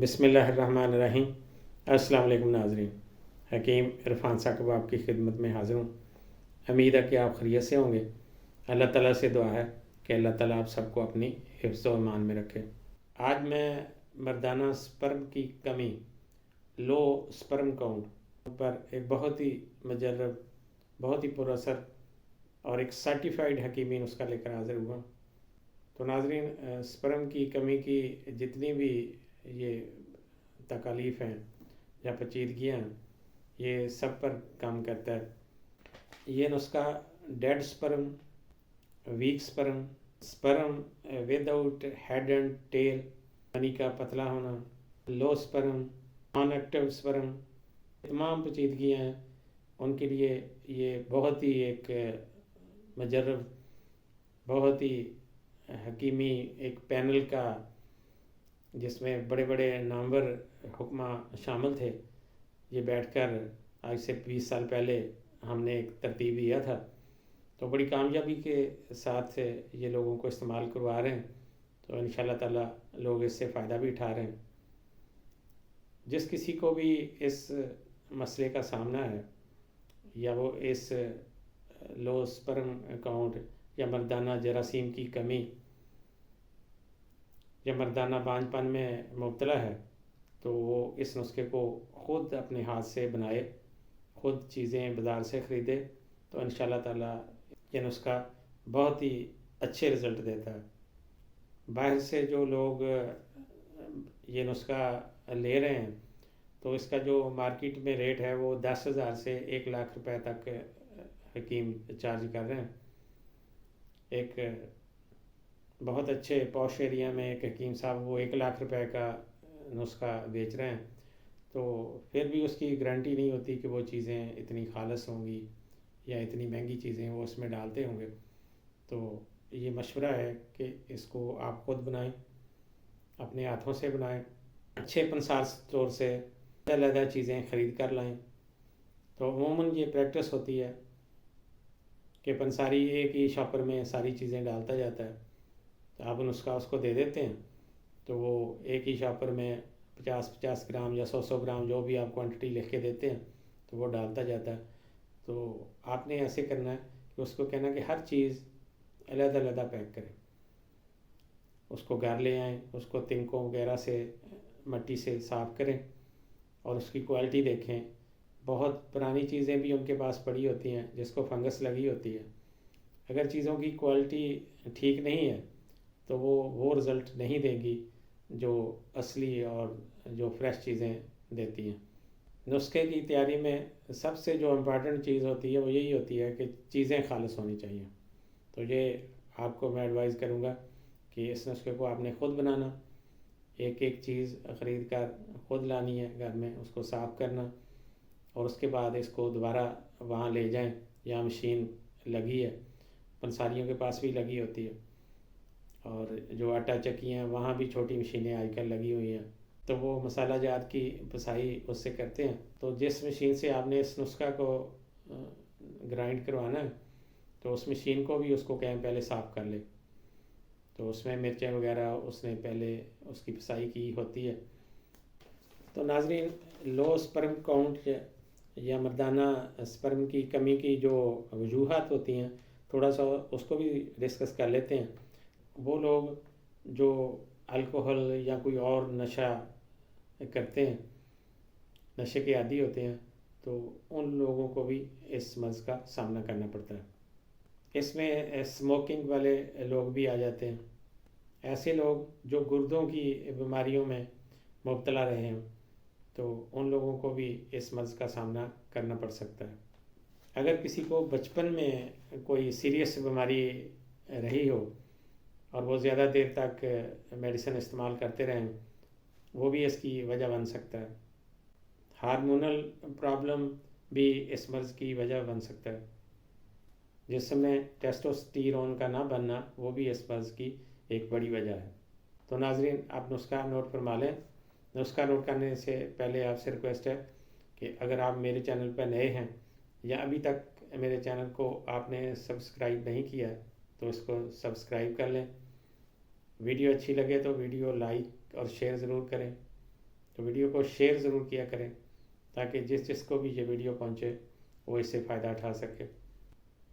بسم اللہ الرحمن الرحیم۔ السلام علیکم ناظرین، حکیم عرفان ثاقب آپ کی خدمت میں حاضر ہوں۔ امید ہے کہ آپ خیریت سے ہوں گے۔ اللہ تعالیٰ سے دعا ہے کہ اللہ تعالیٰ آپ سب کو اپنی حفظ و امان میں رکھے۔ آج میں مردانہ سپرم کی کمی، لو سپرم کاؤنٹ پر ایک بہت ہی مجرب، بہت ہی پر اثر اور ایک سرٹیفائیڈ حکیمی نسخہ لے کر حاضر ہوا۔ تو ناظرین، سپرم کی کمی کی جتنی بھی یہ تکالیف ہیں یا پیچیدگیاں ہیں، یہ سب پر کام کرتا ہے۔ یہ نسخہ dead sperm, weak sperm, sperm without head and tail یعنی کا پتلا ہونا، low sperm, non active sperm, تمام پیچیدگیاں ہیں ان کے لیے یہ بہت ہی ایک مجرب، بہت ہی حکیمی ایک پینل کا، جس میں بڑے بڑے نامور حکمہ شامل تھے، یہ بیٹھ کر آج سے 20 سال پہلے ہم نے ایک ترتیب دیا تھا، تو بڑی کامیابی کے ساتھ یہ لوگوں کو استعمال کروا رہے ہیں۔ تو انشاءاللہ تعالیٰ لوگ اس سے فائدہ بھی اٹھا رہے ہیں۔ جس کسی کو بھی اس مسئلے کا سامنا ہے، یا وہ اس لو سپرم کاؤنٹ یا مردانہ جراثیم کی کمی یا مردانہ بانجھ پن میں مبتلا ہے، تو وہ اس نسخے کو خود اپنے ہاتھ سے بنائے، خود چیزیں بازار سے خریدے، تو انشاءاللہ تعالیٰ یہ نسخہ بہت ہی اچھے رزلٹ دیتا ہے۔ باہر سے جو لوگ یہ نسخہ لے رہے ہیں، تو اس کا جو مارکیٹ میں ریٹ ہے وہ 10,000 سے 1,00,000 روپے تک حکیم چارج کر رہے ہیں۔ ایک بہت اچھے پوش ایریا میں ایک حکیم صاحب وہ 1,00,000 روپے کا نسخہ بیچ رہے ہیں، تو پھر بھی اس کی گارنٹی نہیں ہوتی کہ وہ چیزیں اتنی خالص ہوں گی یا اتنی مہنگی چیزیں وہ اس میں ڈالتے ہوں گے۔ تو یہ مشورہ ہے کہ اس کو آپ خود بنائیں، اپنے ہاتھوں سے بنائیں، اچھے پنسار اسٹور سے علیحدہ چیزیں خرید کر لائیں۔ تو عموماً یہ پریکٹس ہوتی ہے کہ پنساری ایک ہی شاپر میں ساری چیزیں ڈالتا جاتا ہے، تو آپ نسخہ اس کو دے دیتے ہیں، تو وہ ایک ہی شاپر میں 50 گرام یا 100 گرام جو بھی آپ کوانٹٹی لکھ کے دیتے ہیں، تو وہ ڈالتا جاتا ہے۔ تو آپ نے ایسے کرنا ہے کہ اس کو کہنا کہ ہر چیز علیحدہ علیحدہ پیک کریں، اس کو گھر لے آئیں، اس کو تنکوں وغیرہ سے مٹی سے صاف کریں اور اس کی کوالٹی دیکھیں۔ بہت پرانی چیزیں بھی ان کے پاس پڑی ہوتی ہیں جس کو فنگس لگی ہوتی ہے، اگر چیزوں کی کوالٹی ٹھیک نہیں ہے تو وہ رزلٹ نہیں دے گی جو اصلی اور جو فریش چیزیں دیتی ہیں۔ نسخے کی تیاری میں سب سے جو امپورٹنٹ چیز ہوتی ہے وہ یہی ہوتی ہے کہ چیزیں خالص ہونی چاہیے۔ تو یہ آپ کو میں ایڈوائز کروں گا کہ اس نسخے کو آپ نے خود بنانا، ایک ایک چیز خرید کر خود لانی ہے گھر میں، اس کو صاف کرنا، اور اس کے بعد اس کو دوبارہ وہاں لے جائیں، یا مشین لگی ہے، پنساریوں کے پاس بھی لگی ہوتی ہے، اور جو آٹا چکی ہیں وہاں بھی چھوٹی مشینیں آج کل لگی ہوئی ہیں، تو وہ مسالہ جات کی پسائی اس سے کرتے ہیں۔ تو جس مشین سے آپ نے اس نسخہ کو گرائنڈ کروانا ہے، تو اس مشین کو بھی اس کو کہیں پہلے صاف کر لے، تو اس میں مرچیں وغیرہ اس نے پہلے اس کی پسائی کی ہوتی ہے۔ تو ناظرین، لو سپرم کاؤنٹ یا مردانہ سپرم کی کمی کی جو وجوہات ہوتی ہیں، تھوڑا سا اس کو بھی ڈسکس کر لیتے ہیں۔ وہ لوگ جو الکوہل یا کوئی اور نشہ کرتے ہیں، نشے کے عادی ہوتے ہیں، تو ان لوگوں کو بھی اس مرض کا سامنا کرنا پڑتا ہے۔ اس میں اسموکنگ والے لوگ بھی آ جاتے ہیں، ایسے لوگ جو گردوں کی بیماریوں میں مبتلا رہے ہیں، تو ان لوگوں کو بھی اس مرض کا سامنا کرنا پڑ سکتا ہے۔ اگر کسی کو بچپن میں کوئی سیریس بیماری رہی ہو اور وہ زیادہ دیر تک میڈیسن استعمال کرتے رہیں، وہ بھی اس کی وجہ بن سکتا ہے۔ ہارمونل پرابلم بھی اس مرض کی وجہ بن سکتا ہے، جسم میں ٹیسٹوسٹیرون کا نہ بننا وہ بھی اس مرض کی ایک بڑی وجہ ہے۔ تو ناظرین، آپ نسخہ نوٹ فرما لیں۔ نسخہ نوٹ کرنے سے پہلے آپ سے ریکویسٹ ہے کہ اگر آپ میرے چینل پر نئے ہیں یا ابھی تک میرے چینل کو آپ نے سبسکرائب نہیں کیا ہے، تو اس کو سبسکرائب کر لیں۔ ویڈیو اچھی لگے تو ویڈیو لائک اور شیئر ضرور کریں۔ تو ویڈیو کو شیئر ضرور کیا کریں تاکہ جس کو بھی یہ ویڈیو پہنچے وہ اس سے فائدہ اٹھا سکے۔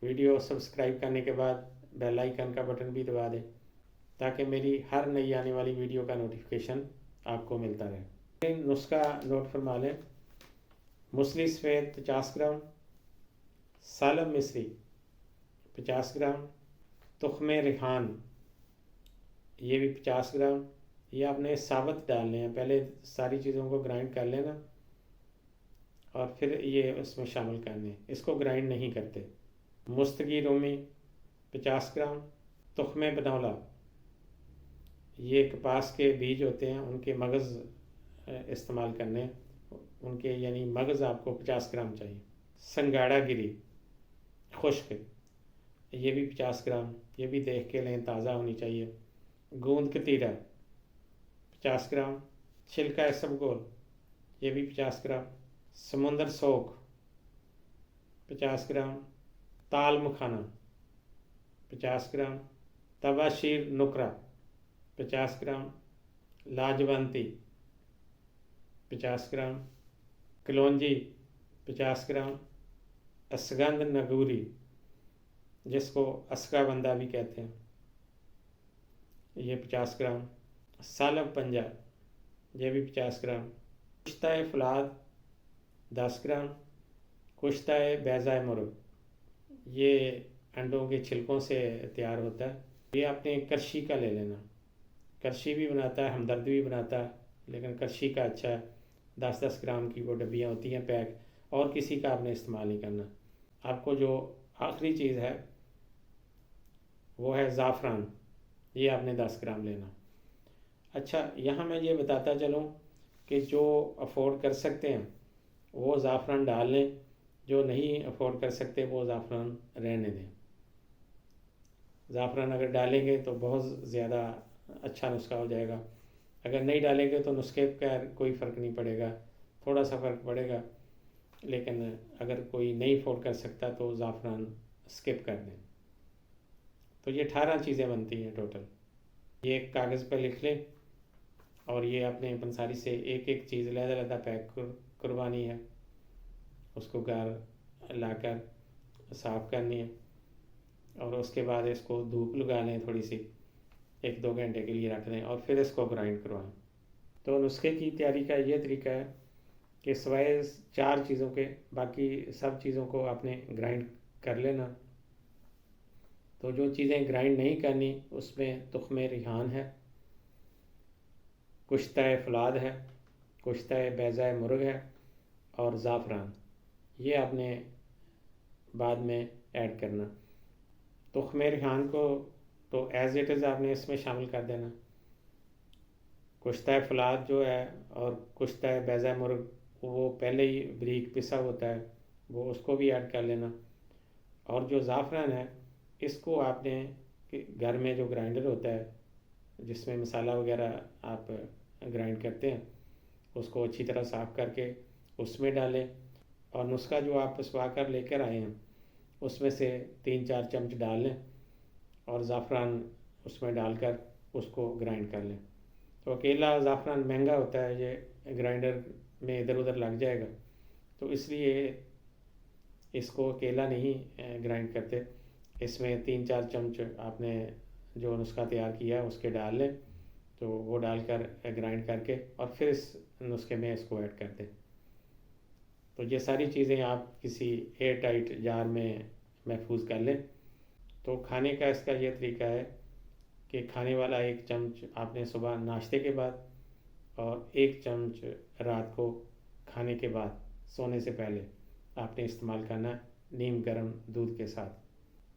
ویڈیو سبسکرائب کرنے کے بعد بیل آئیکن کا بٹن بھی دبا دیں تاکہ میری ہر نئی آنے والی ویڈیو کا نوٹیفیکیشن آپ کو ملتا رہے۔ نسخہ نوٹ فرما لیں۔ مسلی سفید 50 گرام، سالم مصری 50 گرام، تخم ریحان یہ بھی 50 گرام۔ یہ آپ نے ثابت ڈالنے ہیں، پہلے ساری چیزوں کو گرائنڈ کر لینا اور پھر یہ اس میں شامل کرنے ہیں، اس کو گرائنڈ نہیں کرتے۔ مستگی رومی 50 گرام، تخم بنولا یہ کپاس کے بیج ہوتے ہیں، ان کے مغز استعمال کرنے ہیں، ان کے یعنی مغز آپ کو 50 گرام چاہیے۔ سنگاڑا گری خشک یہ بھی 50 گرام، یہ بھی دیکھ کے لیں، تازہ ہونی چاہیے۔ گوند کتیرا 50 گرام، چھلکا اسبگول یہ بھی 50 گرام، سمندر سوکھ 50 گرام، تال مکھانا 50 گرام، توا شیر نکرا 50 گرام، لاجونتی 50 گرام، کلونجی 50 گرام، اسگند نگوری جس کو اسکا بندہ بھی کہتے ہیں یہ 50 گرام، سالب پنجہ یہ بھی 50 گرام، کشتہ فلاد 10 گرام، کشتہ بیضہ مرغ یہ انڈوں کے چھلکوں سے تیار ہوتا ہے۔ یہ آپ نے کرشی کا لے لینا، کرشی بھی بناتا ہے، ہمدرد بھی بناتا ہے، لیکن کرشی کا اچھا ہے۔ 10 گرام کی وہ ڈبیاں ہوتی ہیں پیک، اور کسی کا آپ نے استعمال نہیں کرنا۔ آپ کو جو آخری چیز ہے وہ ہے زعفران، یہ آپ نے 10 گرام لینا۔ اچھا، یہاں میں یہ بتاتا چلوں کہ جو افورڈ کر سکتے ہیں وہ زعفران ڈال لیں، جو نہیں افورڈ کر سکتے وہ زعفران رہنے دیں۔ زعفران اگر ڈالیں گے تو بہت زیادہ اچھا نسخہ ہو جائے گا، اگر نہیں ڈالیں گے تو نسخے کا کوئی فرق نہیں پڑے گا، تھوڑا سا فرق پڑے گا، لیکن اگر کوئی نہیں افورڈ کر سکتا تو زعفران اسکپ کر دیں۔ تو یہ 18 چیزیں بنتی ہیں ٹوٹل۔ یہ ایک کاغذ پہ لکھ لیں اور یہ اپنے پنساری سے ایک ایک چیز علیحدہ پیک قربانی ہے، اس کو گھر لا کر صاف کرنی ہے اور اس کے بعد اس کو دھوپ لگا لیں، تھوڑی سی 1-2 گھنٹے کے لیے رکھ دیں اور پھر اس کو گرائنڈ کروائیں۔ تو نسخے کی تیاری کا یہ طریقہ ہے کہ سوائے 4 چیزوں کے باقی سب چیزوں کو آپ نے گرائنڈ کر لینا۔ تو جو چیزیں گرائنڈ نہیں کرنی اس میں تخم ریحان ہے، کشتہ فلاد ہے، کشتہ بیضہ مرغ ہے اور زعفران، یہ آپ نے بعد میں ایڈ کرنا۔ تخم ریحان کو تو ایز اٹ از آپ نے اس میں شامل کر دینا۔ کشتہ فلاد جو ہے اور کشتہ بیضہ مرغ وہ پہلے ہی بریک پسا ہوتا ہے، وہ اس کو بھی ایڈ کر لینا۔ اور جو زعفران ہے اس کو آپ نے گھر میں جو گرائنڈر ہوتا ہے جس میں مسالہ وغیرہ آپ گرائنڈ کرتے ہیں اس کو اچھی طرح صاف کر کے اس میں ڈالیں، اور نسخہ جو آپ پسوا کر لے کر آئے ہیں اس میں سے 3-4 چمچ ڈال لیں اور زعفران اس میں ڈال کر اس کو گرائنڈ کر لیں۔ تو اکیلا زعفران مہنگا ہوتا ہے، یہ گرائنڈر میں ادھر ادھر لگ جائے گا، تو اس لیے اس کو اکیلا نہیں گرائنڈ کرتے، اس میں 3-4 چمچ آپ نے جو نسخہ تیار کیا اس کے ڈال لیں، تو وہ ڈال کر گرائنڈ کر کے اور پھر اس نسخے میں اس کو ایڈ کر دیں۔ تو یہ ساری چیزیں آپ کسی ایئر ٹائٹ جار میں محفوظ کر لیں۔ تو کھانے کا اس کا یہ طریقہ ہے کہ کھانے والا 1 چمچ آپ نے صبح ناشتے کے بعد اور 1 چمچ رات کو کھانے کے بعد سونے سے پہلے آپ نے استعمال کرنا ہے نیم گرم دودھ کے ساتھ۔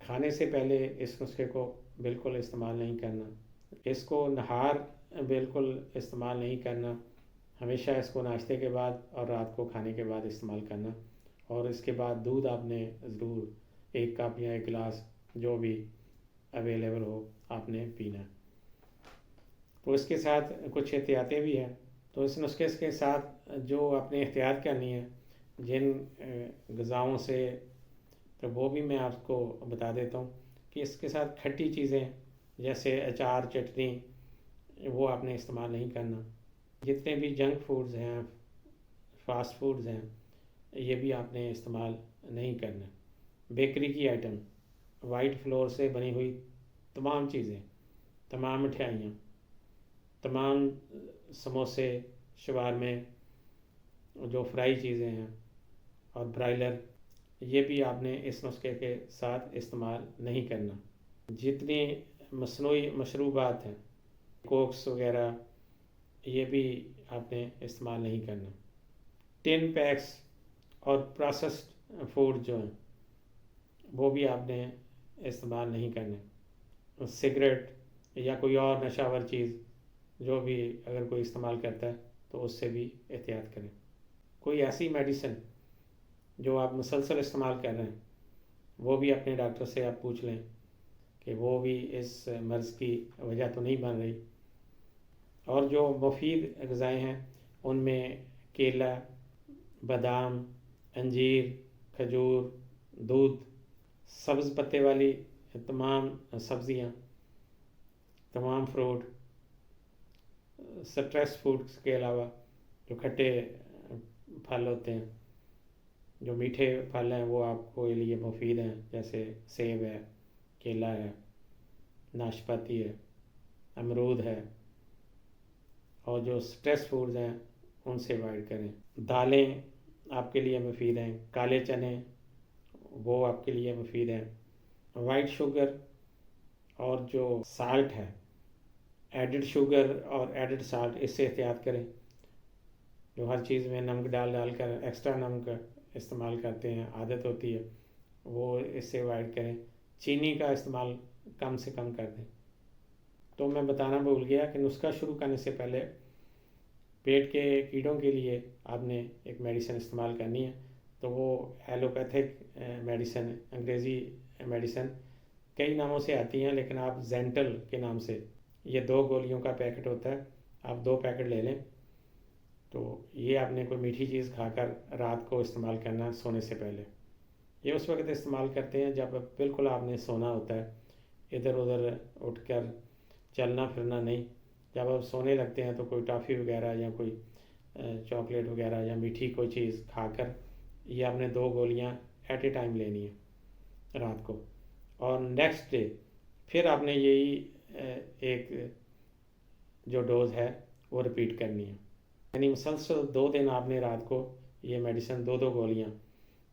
کھانے سے پہلے اس نسخے کو بالکل استعمال نہیں کرنا، اس کو نہار بالکل استعمال نہیں کرنا، ہمیشہ اس کو ناشتے کے بعد اور رات کو کھانے کے بعد استعمال کرنا، اور اس کے بعد دودھ آپ نے ضرور 1 کپ یا 1 گلاس جو بھی اویلیبل ہو آپ نے پینا۔ تو اس کے ساتھ کچھ احتیاطیں بھی ہیں، تو اس نسخے کے ساتھ جو آپ نے احتیاط کرنی ہے جن غذاؤں سے، تو وہ بھی میں آپ کو بتا دیتا ہوں کہ اس کے ساتھ کھٹی چیزیں جیسے اچار چٹنی وہ آپ نے استعمال نہیں کرنا، جتنے بھی جنک فوڈز ہیں، فاسٹ فوڈز ہیں، یہ بھی آپ نے استعمال نہیں کرنا۔ بیکری کی آئٹم، وائٹ فلور سے بنی ہوئی تمام چیزیں، تمام مٹھائیاں، تمام سموسے، شوارمے، جو فرائی چیزیں ہیں اور برائلر، یہ بھی آپ نے اس نسخے کے ساتھ استعمال نہیں کرنا۔ جتنی مصنوعی مشروبات ہیں، کوکس وغیرہ، یہ بھی آپ نے استعمال نہیں کرنا۔ ٹین پیکس اور پروسیسڈ فوڈ جو ہیں وہ بھی آپ نے استعمال نہیں کرنے۔ سگریٹ یا کوئی اور نشہ آور چیز جو بھی اگر کوئی استعمال کرتا ہے تو اس سے بھی احتیاط کریں۔ کوئی ایسی میڈیسن جو آپ مسلسل استعمال کر رہے ہیں وہ بھی اپنے ڈاکٹر سے آپ پوچھ لیں کہ وہ بھی اس مرض کی وجہ تو نہیں بن رہی۔ اور جو مفید غذائیں ہیں ان میں کیلا، بادام، انجیر، کھجور، دودھ، سبز پتے والی تمام سبزیاں، تمام فروٹ، سٹریس فوڈز کے علاوہ جو کھٹے پھل ہوتے ہیں، جو میٹھے پھل ہیں وہ آپ کو لیے مفید ہیں، جیسے سیب ہے، کیلا ہے، ناشپاتی ہے، امرود ہے۔ اور جو سٹریس فوڈز ہیں ان سے اوائڈ کریں۔ دالیں آپ کے لیے مفید ہیں، کالے چنے وہ آپ کے لیے مفید ہیں۔ وائٹ شوگر اور جو سالٹ ہے، ایڈڈ شوگر اور ایڈڈ سالٹ، اس سے احتیاط کریں۔ جو ہر چیز میں نمک ڈال کر ایکسٹرا نمک استعمال کرتے ہیں، عادت ہوتی ہے، وہ اس سے اوائڈ کریں۔ چینی کا استعمال کم سے کم کر دیں۔ تو میں بتانا بھول گیا کہ نسخہ شروع کرنے سے پہلے پیٹ کے کیڑوں کے لیے آپ نے ایک میڈیسن استعمال کرنی ہے، تو وہ ایلوپیتھک میڈیسن، انگریزی میڈیسن کئی ناموں سے آتی ہیں، لیکن آپ زینٹل کے نام سے، یہ 2 گولیوں کا پیکٹ ہوتا ہے، آپ 2 پیکٹ لے لیں۔ تو یہ آپ نے کوئی میٹھی چیز کھا کر رات کو استعمال کرنا سونے سے پہلے۔ یہ اس وقت استعمال کرتے ہیں جب بالکل آپ نے سونا ہوتا ہے، ادھر ادھر اٹھ کر چلنا پھرنا نہیں۔ جب آپ سونے لگتے ہیں تو کوئی ٹافی وغیرہ یا کوئی چاکلیٹ وغیرہ یا میٹھی کوئی چیز کھا کر یہ آپ نے 2 گولیاں ایٹ اے ٹائم لینی ہے رات کو، اور نیکسٹ ڈے پھر آپ نے یہی ایک جو ڈوز ہے وہ رپیٹ کرنی ہے۔ یعنی مسلسل 2 دن آپ نے رات کو یہ میڈیسن 2 گولیاں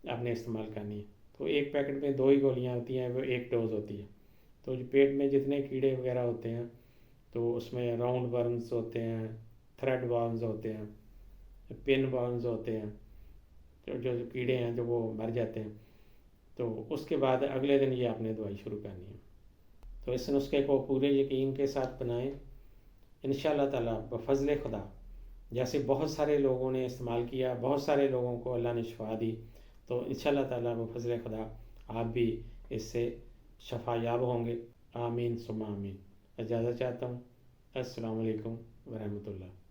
آپ نے استعمال کرنی ہے۔ تو ایک پیکٹ میں 2 ہی گولیاں ہوتی ہیں، وہ ایک ڈوز ہوتی ہے۔ تو جو پیٹ میں جتنے کیڑے وغیرہ ہوتے ہیں تو اس میں راؤنڈ ورمز ہوتے ہیں، تھریڈ ورمز ہوتے ہیں، پن ورمز ہوتے ہیں، جو کیڑے ہیں جو وہ مر جاتے ہیں۔ تو اس کے بعد اگلے دن یہ آپ نے دوائی شروع کرنی ہے۔ تو اس نسخے کو پورے یقین کے ساتھ بنائیں، انشاءاللہ تعالیٰ بفضل خدا۔ جیسے بہت سارے لوگوں نے استعمال کیا، بہت سارے لوگوں کو اللہ نے شفا دی، تو انشاءاللہ تعالیٰ بفضل خدا آپ بھی اس سے شفا یاب ہوں گے۔ آمین ثم آمین۔ اجازت چاہتا ہوں۔ السلام علیکم ورحمۃ اللہ۔